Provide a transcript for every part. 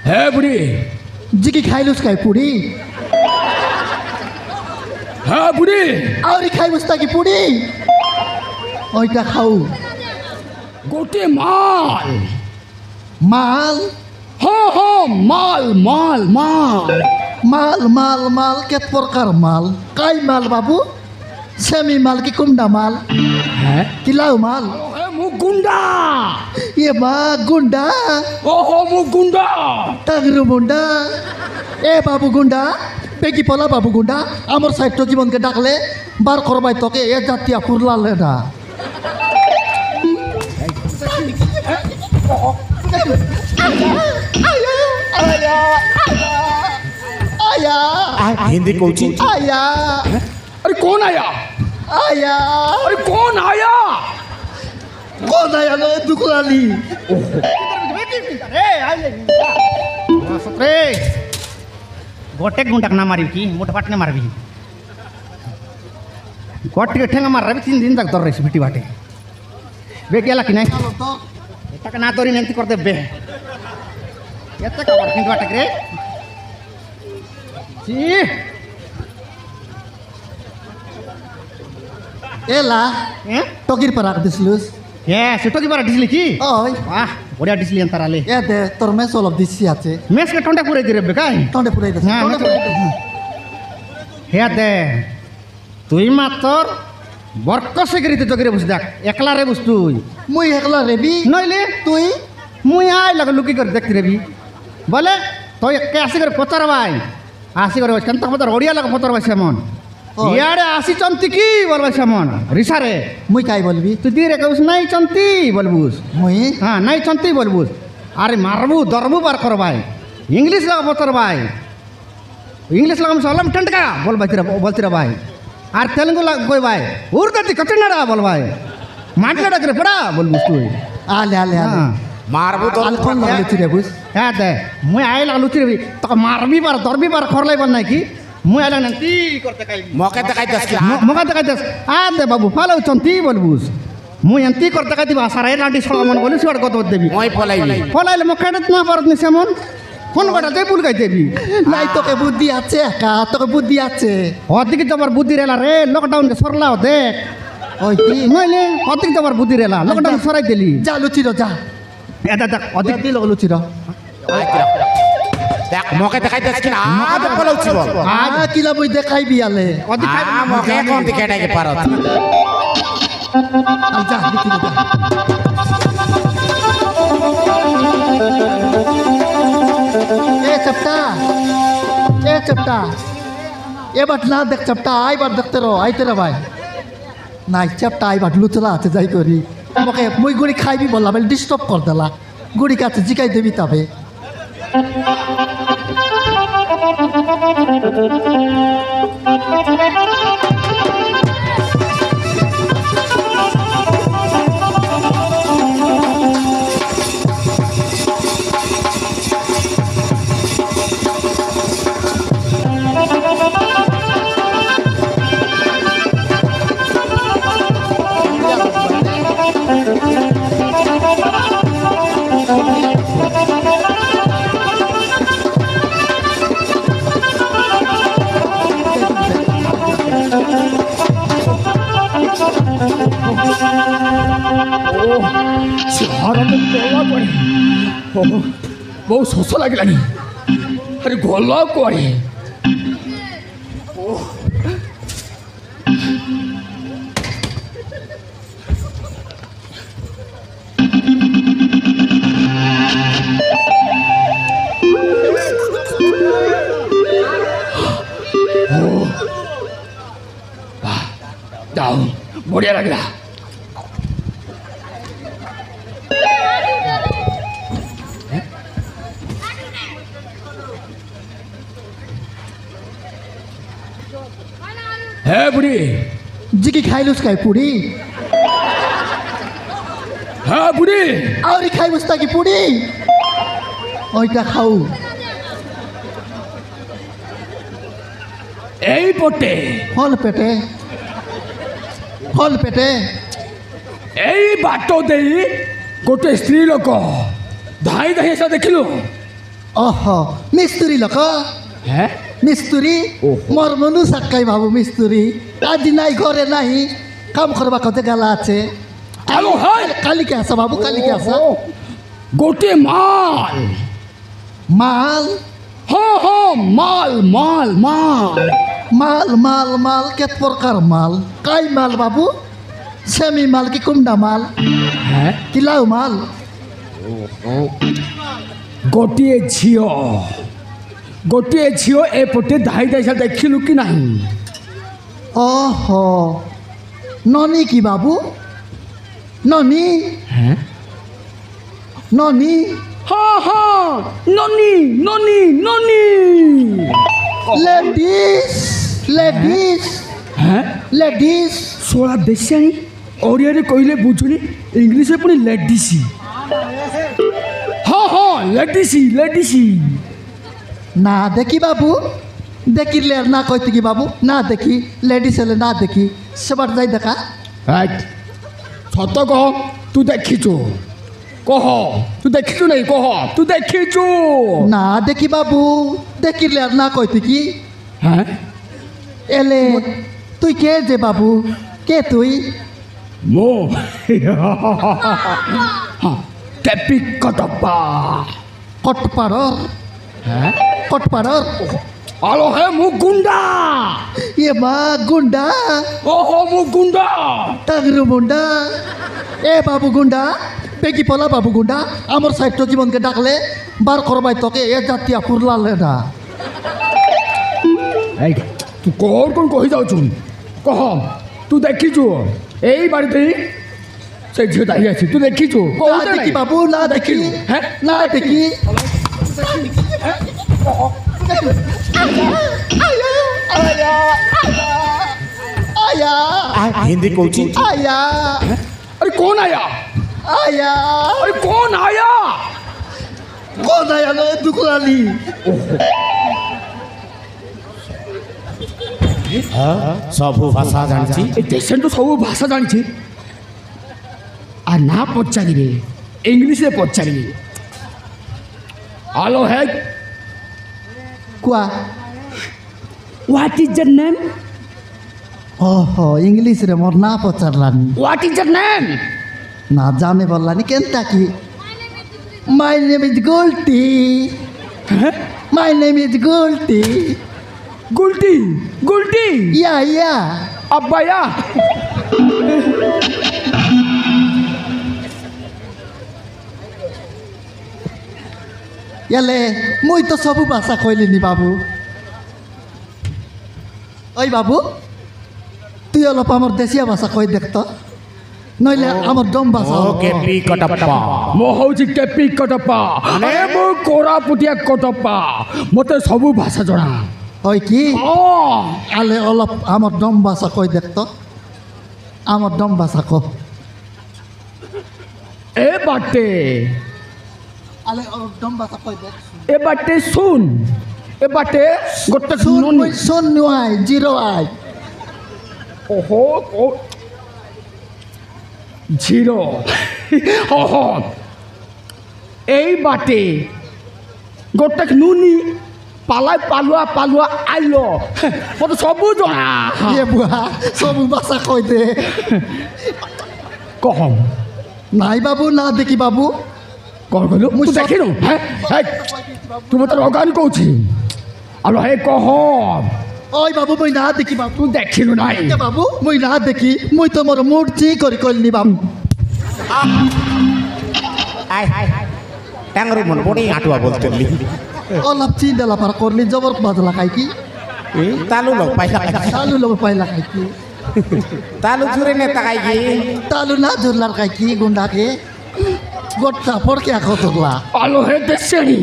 হে বুড়ি জিকি খাইলুস খাই পুরি হ্যাঁ বুড়ি আউরি খাইবুস তাকি পুরি ওইটা খাও গোটে মাল মাল হ মাল মাল মাল মাল মাল মাল কেত প্রকার মাল কাই মাল বাবু সেমি মাল কি কুমডা মাল হ্যাঁ কিলাও মাল মুখ গুন্ডা ইয়ে মা গুন্ডা ওহো মুখ গুন্ডা টাগরু মুন্ডা এ বাবু গুন্ডা পেকি পলা বাবু গুন্ডা আমার সাইড জীবনকে ডাকলে বার করবাই তোকে এ জাতীয় ফুরলালে না आया हिंदी कोची आया अरे कौन आया आया अरे कौन आया कौन आया लो दुखलानी गोटे गुंडा ना मारी की मोटे पाटने मारबी गोटे ठेंगा मार रही 3 दिन तक दौड़ रही बिटी बाटे बे गेला कि नहीं तक ना तोरी नेंती कर दे बे एते का बार किंतु बाटे रे जी एला हैं टोकिर पर आक दिसलुस ये सेटो की बार डिसली की ओय वाह बढ़िया डिसली अंतराले ए दे तोर में सोलब दिसी আছে मेस के ठंडा पूरे दिरे बे काय टंडे पुराई दे হ্যাঁ হে দে তুই মাতর বরক সেগরিতে জগরে বসে দেখ একলা রে বস তুই মুই একলা রেবি নইলে তুই মুই আই লাগ লুকি করে দেখতে রেবি বলে তুই কে আসি করে পচার ভাই আসি করে কেন তক পচার ওড়িয়া লাগ পচার ভাই সেমন ইয়ারে আসি চন্তি কি বলবা সেমন রিসারে মুই কাই বলবি তুই দিয়ে কইস নাই চন্তি বলবুস মুই হ্যাঁ নাই চন্তি বলবুস আরে মারবু দরবু বার কর ভাই ইংলিশ লাগ পচার ভাই इंग्लिश लगा सलम टंट का बोलती रहा भाई और तेलुगु लग कोई भाई उर्दू कचना बोल भाई माटलाड़ा करे पड़ा बोल बुझ तू आले आले आले मारबू तो अल्फोन लगलुची रे बुस हाँ दे मुझे आए लगलुची रे तो मारबी बार दरबी बार खर लाई बनना की मुझे आए लगती करते काई मौके तक आई 10 की मौका तक 10 आ दे बाबू फॉलो चंती बोल बुझ मुझे अंती करते काई दिवा सारे लाडी सोला मन बोली सिवाड़ को तो देवी মই फलाई मौका ना परत नहीं सेमन কোন কটা তুই ভুল গাইতে দিবি নাই তোকে বুদ্ধি আছে একা তোকে বুদ্ধি আছে অদিকে তোমার বুদ্ধি রেলা রে লকডাউন কে সরলাও দেখ ওই কি নইলে অদিকে তোমার বুদ্ধি রেলা লকডাউন সরাই দিলি যা লুচি র যা এটা দেখ অদিক অধিক দিল লুচি র দেখ মৌকে তক আই 10 की आ तो পলাউছি বল আ কিলা বই দেখাই বিয়ালে অদিক आ मौके कोन दिखे के पारत আর যা লুচি র যা ए चपटा ए बाट ना देख चपटा आई बाट देखते रहो आईते रे भाई ना चपटा आई बाट लुचला আছে যাই করি আমাকে মই গুড়ি খাইবি বললা বলে ডিস্টার্ব কর দেলা গুড়ি কাছে জিকাই দেবি তবে बहुत शोष लगे अरे गल कड़े बढ़िया लगे है बुढ़ी জিকি খাইলুস খাই পুরি है बुढ़ी আউরি খাইবুস তাকি পুরি ওইটা খাও এই পটে ফল পেটে এই বাট দেই গোটে স্ত্রী লোক ଧାଇଁ ଧାଇଁ ଆସିଲା ଦେଖିଲୁ ଅହ ମିସ୍ତ୍ରୀ ଲୋକ হ্যাঁ ମିସ୍ତ୍ରୀ ମୋର ମନୁ ସାକାଇ ବାବୁ ମିସ୍ତ୍ରୀ ଆଜି ନାଇଁ ଘରେ ନାହିଁ କାମ କରିବା କଥା ଗାଲା আছে আলো হাই কালিকে আস বাবু কালিকে আস গোটে মাল মাল হ্যাঁ হ্যাঁ মাল মাল মাল মাল মাল মাল কেত প্রকার মাল কাই মাল বাবু সেমি মাল কি কুমডা মাল হ্যাঁ কি লাউ মাল ଗୋଟିଏ ଝିଅ ଏପଟେ ଧାଇ ଧାଇ ଆସିଲା ଦେଖିଲୁ କି ନାହିଁ অহ ননি কি বাবু ননি হ্যাঁ ননি হ্যাঁ হ্যাঁ ননি ননি ননি লেডিস লেডিস হ্যাঁ লেডিস ଶୋଳା ବେଶିଆଣି ଓଡ଼ିଆରେ କହିଲେ ବୁଝୁନି ଇଂଲିଶରେ ପୁଣି ଲେଡିସି ହଁ ହଁ ଲେଡିସି ଲେଡିସି না দেখি বাবু দেখিলে আর না কইতে কি বাবু না দেখি লেডিস হলে না দেখি সেবার যাই দেখা ସତ କହ ତୁ ଦେଖିଛୁ କହ ତୁ ଦେଖିଛୁ ନାଇଁ କହ ତୁ ଦେଖିଛୁ না দেখি বাবু দেখিলে আর না কইতে কি হ্যাঁ এলে তুই কে যে বাবু কে তুই ମୁଁ କେପି କଟପା কটপাড়র হ্যাঁ কটপাড়র আলো হে ମୁଁ ଗୁଣ୍ଡା এ মা গুন্ডা ଓହୋ ମୁଁ ଗୁଣ୍ଡା টাগরু মুন্ডা এ বাবু গুন্ডা পেকি পলা বাবু গুন্ডা আমার সাহিত্য জীবনকে ডাকলে বার করবাই তোকে এ জাতীয় ফুরলালে না এই ତୁ କ'ଣ କ'ଣ କହିଯାଉଛୁ କହ ତୁ ଦେଖିଛୁ ଏଇ ବାଡ଼ିতে ସେ ଝିଅଟା ହିଁ ଅଛି ତୁ ଦେଖିଛୁ না କହୁଛ দেখি ନାଇଁ? বাবু না দেখি হ্যাঁ না দেখি আয়া হিন্দি কହୁଛି আয়া अरे कौन आया আয়া अरे कौन आया কোন আয়া রে দুকুরালি ସବୁ ଭାଷା ଜାଣିଛି ए देशन तो सब भाषा जानी आ ना पचारे इंग्लिश रे पचारे हेलो है কুয়া व्हाट इज योर नेम ওহো ইংলিশ রে মোর না পচারলানি व्हाट इज योर नेम না জানে বললানি কেনটা কি my name is Golti my name is Golti Gulti Gulti yeah yeah अब्बाया এলে মুই তো সবু ভাষা কইলিনি বাবু ওই বাবু তুই অলপ আমার দেশীয় ভাষা কই দেখতো নইলে আমার ডম ভাষা ଓ କେପି କଟପା मो हूँ केपी कटपा अरे मो कोरापुटिया कटपा मत सब भाषा जना ওই কি हाँ আলে অলপ আমার ডম ভাষা কই দেখতো আমার ডম ভাষা ক ए बाटे আলে অলপ ডম ভাষা কই দেখ ए बाटे सुन ए बाटे गोटे শুন नोनी মুই শুন নুয়াই জিরো আই ओहो ओ जीरो ओहो এই বাটে গোটে নুনি পালাই পালুয়া পালুয়া আইলো মতো সবু জনা এ বুয়া সবু ভাষা কই দে কহম নাই বাবু না দেখি বাবু কল কইলো মুই তু সব- দেখিনু হ্যাঁ এই তু মতো অগান কৌছি আলো হে কহম ওই বাবু মুই না দেখি বাবু তু দেখিনু নাই এ বাবু মুই না দেখি মুই তো মোর মূর্তি করি কইলি বাবু ট্যাংরু মন বড়ি আটুয়া বলতেলি অলপ চিন্তা পার করলি জবর বাজলা খাই কি তালু লোক পাইলা তালু লোক পাইলা খাই কি তালু জুরে নে তাকাই কি তালু না জুরলার খাই কি গুন্ডাকে গোটা পড়কে আখো তোলা আলো হে দেশেনি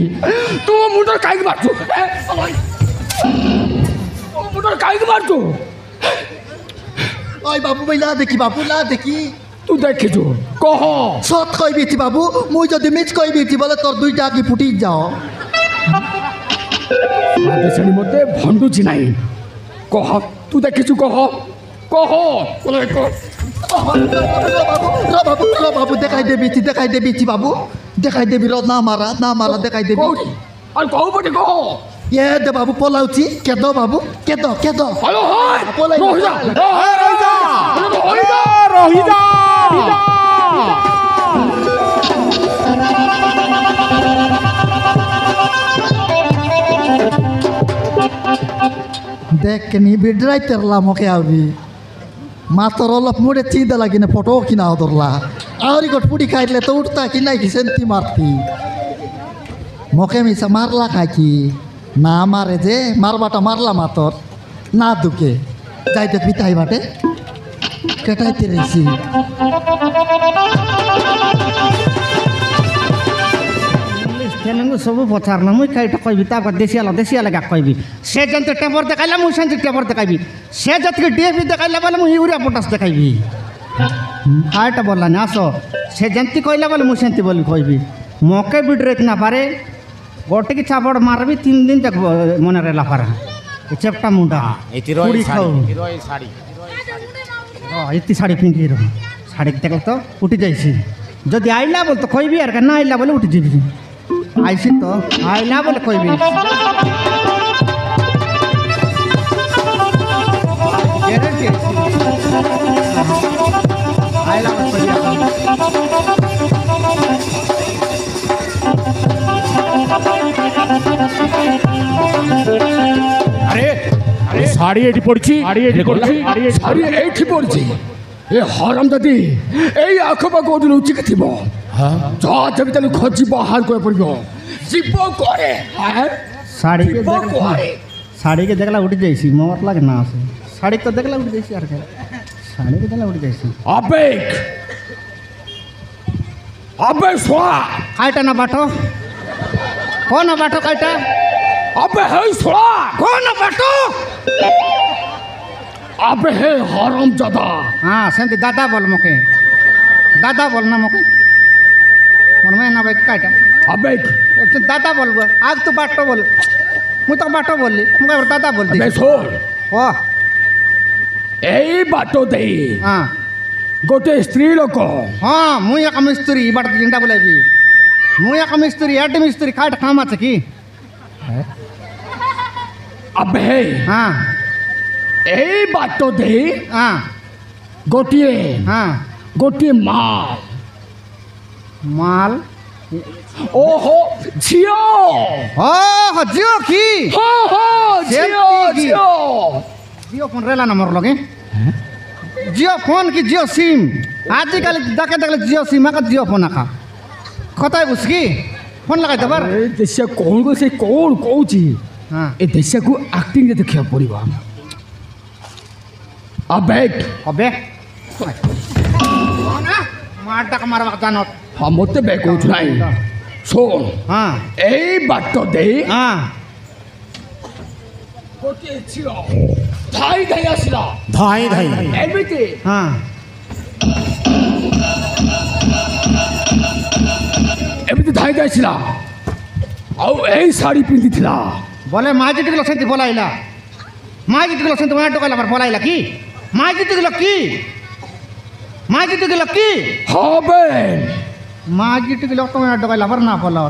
তু মুন্ডর কাইক মারছো ও মুন্ডর কাইক মারছো ওই বাবু মুই না দেখি বাবু না দেখি তু দেখিছো কহ সৎ কইবিছি বাবু মুই যদি মিছ কইবিছি বলে তোর দুইটা আগে ফুটি যাও দেশেনি মতে ভণ্ডুছি নাই কহ তু দেখিছো কহ কহ বলে কহ বাবু দেখাই দেবিছি বাবু দেখাই দেবি না মারা দেখাই দেবি କୋଉଠି ଆଉ କୋଉ ପଟେ କହ ଏ ଦେ ବାବୁ ପଲାଉଛି କେଦ ବାବୁ କେଦ ହଲୋ ହାୟ ପଳେଇ ରହିଯା ରହିଯା ରହିଯା দেখনি বিডরাই তেরলা মকে আউরি মাতর অলপ মুড়ে চিন্তা লাগিনে ফটো কিনা হদরলা আউরি গট পুডি খাইলে তো উঠতা কি নাই কি সেন্তি মারতি মকে মিশা মারলা খাই কি না মারে যে মারবাটা মারলা মাতর না দুকে যাইতে পিতাই বাটে কেটাইতে রেছি তেলেঙ্গু সবু পচার না মুই খাইটা কইবি তারপর দেশিয়া লাগা কইবি সে যেতে টেবর দেখাইলা মুই সেন্তি টেবর দেখাইবি সে যেতে ডিএপি দেখাইলা বলে মুই ইউরিয়া পটাস দেখাইবি খাইটা বললা না আসো সে যেতে কইলা বলে মুই সেন্তি বলি কইবি মকে বিডরেক না পারে গোটে কি চাপড় মারবি 3 দিন তক মনে রেলা পারা চেপটা মুন্ডা পুরি খাও এতি শাড়ি পিঁধি রহ শাড়ি দেখল তো উঠি যাইছি যদি আইলা বল তো কইবি আর না আইলা বলে উঠি যাবি আইসি তো আইলা বলে কইবি আইলা বলে আরে আরে শাড়ি এটি পড়ছি শাড়ি এইଠି ପଡ଼ିଛି ଏ ହରାମ ଦାଦି ଏଇ ଆଖପାଖ କୋଉଠି ଲୁଚିକି ଥିବ ଯା ଯେମିତି ତାହେଲେ ଖୋଜି ବାହାର କରିବାକୁ ପଡ଼ିବ ଯିବ କୁଆଡ଼େ শাড়ি কে ଯିବ দেখলা କୁଆଡ଼େ শাড়ি কে দেখলা উঠি যাইছি মত লাগে না আছে শাড়ি তো দেখলা উঠি যাইছি আর শাড়ি কে দেখলা উঠি যাইছি আবেগ শোয়া কাইটা না বাটো কোন বাটো কাইটা আবে হেই শোয়া কোন বাটো আবে হে হরাম জাদা হ্যাঁ সেমতি দাদা বল মকে দাদা বল না মকে মন মে না ভাই কাইটা আবেগ তুই দাদা বলবো আগ তো বাটো বল মুই তো বাটো বললি মুকে দাদা বল দি আবে শোন ও এই বাଟ ଦେଇ হ্যাঁ ଗୋଟେ ସ୍ତ୍ରୀ ଲୋକ হ্যাঁ মুই এক মিস্ত্রি বাট জিন্টা বলাইবি মুই এক মিস্ত্রি এড মিস্ত্রি কাইটা কাম আছে কি আবে হে হ্যাঁ এই ବାଟ ଦେଇ হ্যাঁ ଗୋଟିଏ ମାଲ মাল ଓହୋ ଝିଅ ও জিও কি ହଁ ଝିଅ ସେମିତି କି? ଝିଅ জিও ফোন রেলা নম্বর লগে জিও ফোন কি জিও সিম আজকাল দেখে দেখলে জিও সিম আকা জিও ফোন আকা কথাই বুঝ কি ফোন লাগাই দেবার ଏ ଦେଶିଆ କ'ଣ ସେ କ'ଣ କହୁଛି হ্যাঁ ଏ ଦେଶିଆକୁ ଆକ୍ଟିଂରେ ଦେଖିବାକୁ ପଡ଼ିବ ଆବେଗ হবে মারটা মারবা জানত ହଁ ମୋତେ ବେ କହୁଛୁ ନାହିଁ ଶୁଣ হ্যাঁ ଏଇ ବାଟ ଦେଇ হ্যাঁ ଗୋଟିଏ ଝିଅ ଧାଇ ଧାଇ ଆସିଲା ধাই ধাই ଏମିତି হ্যাঁ ଏମିତି ଧାଇ ଧାଇ ଆସିଲା ଆଉ ଏଇ ଶାଢ଼ୀ ପିନ୍ଧିଥିଲା বলে মা জিতে গেল সেন্তি বলাইলা মা জিতে গেল সেন্তি মার টোকাইলা আবার বলাইলা কি মা জিতে গেল কি মা জিতে গেল কি হবে মা জিতে গেল তোমার টোকাইলা আবার না বলা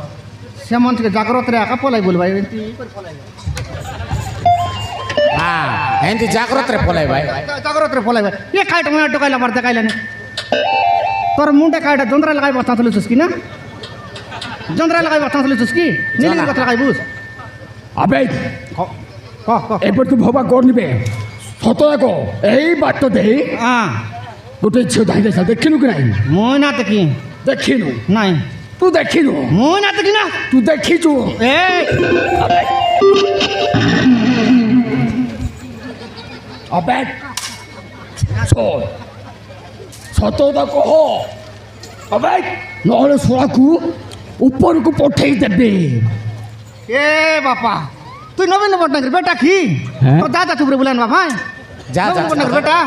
সেমন থেকে জাগ্রত রে একা পলাই বলবা এমনি হ্যাঁ এমনি জাগ্রত রে পলাই ভাই জাগ্রত রে পলাই এ কাইটা মার টোকাইলা আবার দেখাইলা না তোর মুন্ডে কাইটা যন্ত্র লাগাই বস্তা তুলিছিস কি না যন্ত্র লাগাই বস্তা তুলিছিস কি নীলির কথা লাগাই বুঝ আবেগ ক ক এবার ତୁ ଭବା କରିନିବେ ସତ ଯାକ ଏଇ ବାଟ ଦେଇ হ্যাঁ ଗୋଟେ ଝିଅ ଧାଇ ଧାଇ ଆସିଲା ଦେଖିନୁ କି ନାହିଁ মই না দেখি ଦେଖିନୁ নাই ତୁ ଦେଖିନୁ মই না দেখি না ତୁ ଦେଖିଛୁ এই আবেগ শোন ସତ କଥା କହ ଆବେଗ ନହେଲେ ଶଳାକୁ ଉପରକୁ ପଠେଇ ଦେବେ এ বাপা তুই নবীন পট্টনায়কের বেটা কি হ্যাঁ? তোর দাদা চুপড়ে বলেন বাবা যা যা নবীন পট্টনায়কের বেটা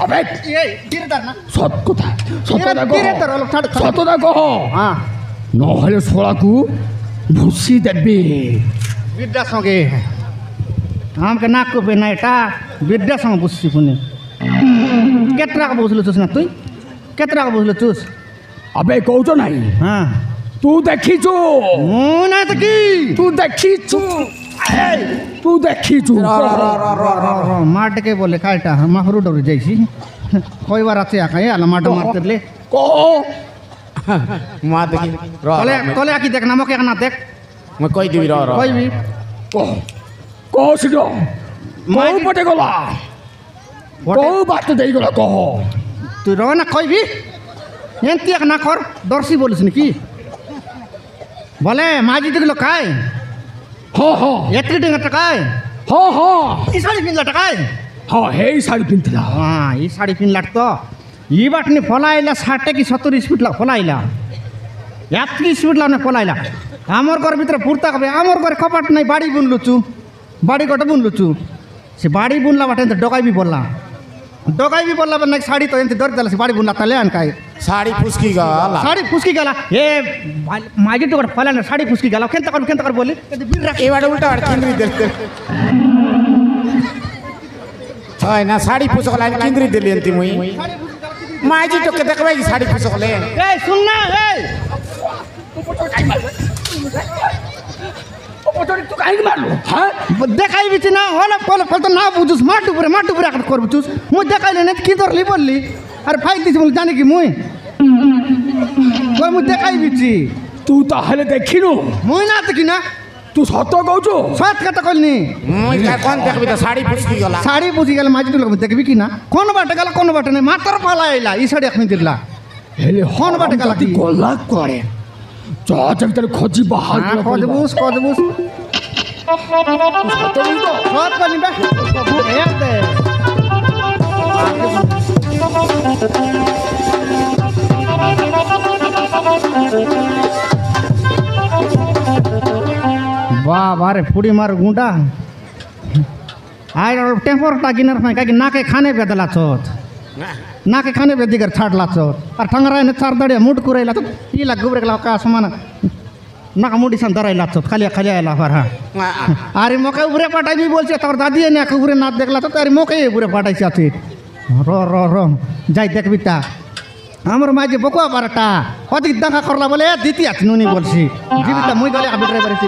আবেগ এই ডিরেক্টর না সত কথা সত কথা কহ ডিরেক্টর হলো ছাড় সত কথা কহ হ্যাঁ ନହେଲେ ଶଳାକୁ ଭୁସି ଦେବେ বিদ্যার সঙ্গে আমাকে নাক কোপে না এটা বিদ্যার সঙ্গে বুঝছি শুনি কেতে টাকা বসলো চুস না তুই কেতে টাকা বসলো চুস আবে কৌছ নাই হ্যাঁ তু দেখিছু মনে নাই তো কি তু দেখিছু এই, তু দেখিছু মার ডেকে বলে খাইটা মাহরু ডরে যাইছি কয়বার আছে একাই আলা মাটা মারতে কহ মা দেখি র তলে তলে আকি দেখ নামক এক না দেখ মই কই দিবি র র কইবি কহ কহ শীঘ্র মাই- কৌ পটে গলা কৌ বাটে দেই গলা কহ তুই র না কইবি এনতি এক না কর দর্শি বলিস নাকি বলে মাঝি দেখলো কায় হ হ এত্রি টিঙ্গা টাকায় হ হ এই শাড়ি পিনলা টাকায় হ হেই শাড়ি পিন্ধিলা হ্যাঁ এই শাড়ি পিনলার তো ই বাটনি ফলাইলা 60 কি 70 স্পিড ফলাইলা এতকি স্পিড লানে ফলাইলা আমার ঘর ভিতরে পুরতা কবে আমার ঘরে কপাট নাই বাড়ি বুনলুচু বাড়ি গটা বুনলুচু সে বাড়ি বুনলা বাটে ডকাইবি বললা ডকাইবি বললা না শাড়ি তো এনতে ধরে দিলা সে বাড়ি বুনলা তালে আন কাই শাড়ি ফুসকি গলা শাড়ি ফুসকি গেলা এ মাঝি তো ফলানা শাড়ি ফুসকি গেলা কেনতা কর বলি এবারে উল্টা আর কেন্দ্রি দেখতে হয় না শাড়ি ফুসকলা কেন্দ্রি দিলি এন্তি মুই মাইজি তোকে দেখবাই শাড়ি ফুসকলে এই শুন না এই তু কাহিনী মারলো হ্যাঁ দেখাই বিছি না হলে ফলে ফলে তো না বুঝুস মাটু পুরে আকাট করবি চুস মুই দেখাইলে না কি ধরলি বললি আরে ফাইল দিছি বলে জানি কি মুই মুই দেখাই বিছি তু তাহলে দেখিনু মুই না দেখি না তু সত্য কৌছু সৎ কথা কইনি মুই কোন দেখবি তো শাড়ি ফুসকি গলা শাড়ি বুঝি গেলে মাঝি তুলে দেখবি কি না কোন বাটে গেল কোন বাটে নেই মাত্র পালা এলা এই শাড়ি এখন দিলা হেলে কোন বাটে গেলা কি গলা করে চ ভিতরে খোঁজি বাহার করে পড়িবা। কজবুস সত্য বলি তো? সৎ কইনি বে এক দে বাবা রে ফুড়ি মার গুঁডা আর টেম্পর টাকিনার ফাই কাকি নাকে খানে বেদলা চোত নাকে खाने पे दिगर छाड़ लाचो और ठंगरा ने चार दड़े मुड कुरे लाचो ई ला गुबरे ला का समान नाका मुडी सन दराई लाचो खाली खाली आला फर हां अरे मोके उबरे पटाई भी बोलছে তোর দাদি ने उबरे नाच देखला तो अरे मोके उबरे पटाई আছে র যাই দেখবি তা আমার মাঝে বকুয়া বারটা অধিক দেখা করলা বলে দিতি আছে নুনি বলছি জীবিতা মুই গলে আবি ড্রাইভারছি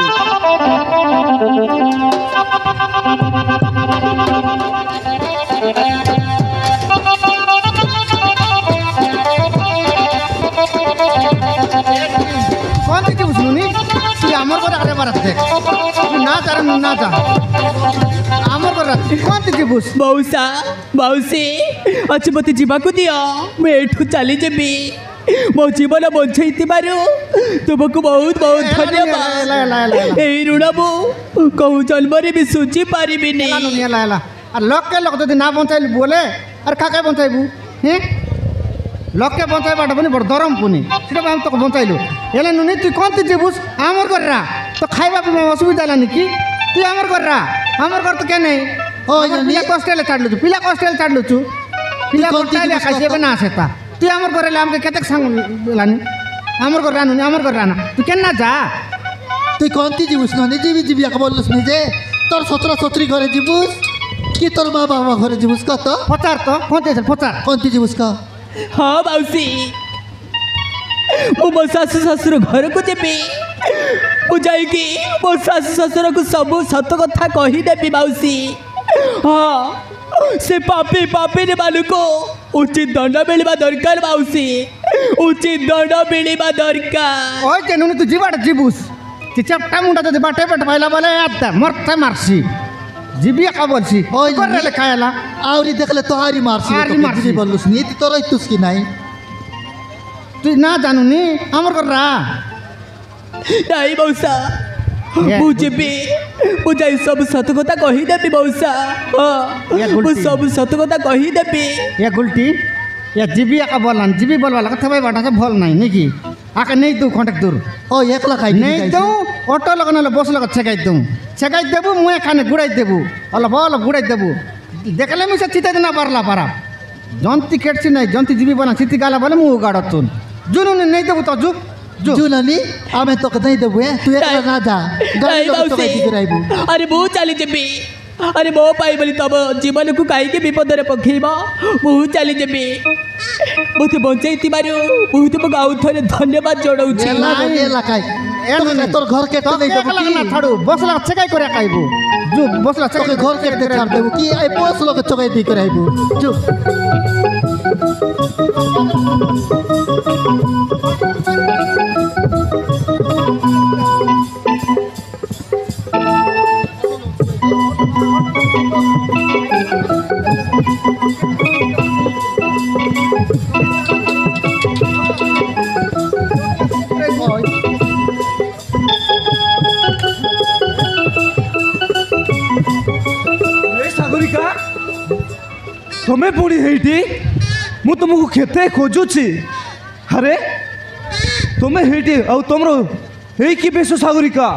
কোন দিকে বুঝলুনি তুই আমার ঘরে আরে বারাত দেখ তুই না তার না যা আমার ঘরে কোন দিকে বুঝ मौसा मौसी अच्छे मत जीवाकू दियो मैं एठू चली जेबी मो जीवन बंचाई तुमको बहुत बहुत धन्यवाद এই ঋণ মু কৌ জন্মরে বি সুঝি পারিবিনি এলা এলা আর লোককে লোক যদি না বঞ্চাইলি বলে আর কাকে বঞ্চাইবু হ্যাঁ লোককে বঞ্চাইবাটা পুনি বড় দরম পুনি সেটা আমি তোকে বঞ্চাইলু এলে নুনি তুই কোন তুই যাবুস আমার ঘররা তো খাইবা পিবা অসুবিধা হলা নাকি তুই আমার ঘররা আমার ঘর তো কে নেই ও পিলা কষ্টেলে ছাড়লুছু পিলা কষ্টেলে ছাড়লুছু পিলা কষ্টেলে খাইছে না আসে তা তুই আমার ঘরে এলে আমাকে কেতে সাং লানি আমার ঘর রানুনি আমার ঘর রানা তুই কেন না যা তুই কোনটি যাবুস না নিজে যাবি একা বললুস নিজে তোর 17 ঘরে যাবুস কি তোর মা বাবা ঘরে যাবুস কত পচার তো কোন চাইছে পচার কোনটি যাবুস কা हाँ मौसी मो सासु ससुर घर को जेबी मुझे मो सासु ससुर को सब सत कथा कहीदेवी मौसी हाँ से पापी पापी को उचित दंड मिलवा दरकार मौसी उचित दंड मिलवा दरकार ওই যে নুনি তুই জিবাটা জিবুস তুই চাপটা মুন্ডা যদি বাটে পেট পাইলা বলে আত্মা মরতে মারছি জিবি একা বলছি ওই করে লে খায়লা আউরি দেখলে তো আরি মারছি আরি তোকে মারছি। দিদি বললুস নি তুই তোর তুস কি নাই তুই না জানুনি আমার কররা नहीं मौसा ये मुझे भी मुझे सब सत कथा कहीदेवी मौसा हाँ ये मु गुलटी। सब सत कथा कहीदेवी এ গুলটি এ জিবি একা বললাম জিবি বলবা কথা ভাই বাটা ভল নাই নাকি আকে নেই দু কন্টাক্ট দূর ও একলা খাই নেই দৌ অটো লাগানো বস লাগা ছেকাই দেবু মুই এখানে গুড়াই দেবু অলপ অলপ গুড়াই দেবু দেখলে আমি সে চিতাই না পারলা পারা জন্তি কেটছি নাই জন্তি জিবি বলা চিতি গালা বলে মু গাড়তুন জুনুনি নেই দেবু তো জু জু জুনানি আমি তোকে দেই দেবু তুই একলা না যা গাড়ি नहीं লোক তোকে मौसी দিকে রাইবু अरे वो चली जेबी अरे मो पाई बोली तब जीवन को कहीं विपद पकेब बहुत चली जेबी मत बचाई बहुत तुमको आउ थे धन्यवाद जनाऊँ तोर घर के छाड़ू बसला चेकाई करे खाइबू जो बसला तोके घर के दे छाड़ देबू कि ए पोस लोग चोकाई दी करे आइबू जो सागरिका तुम्हें पड़ी हेटी मु तुमको खेते खोजुची अरे तुम्हें हेटी आ तुम हे कि बेस सागरिका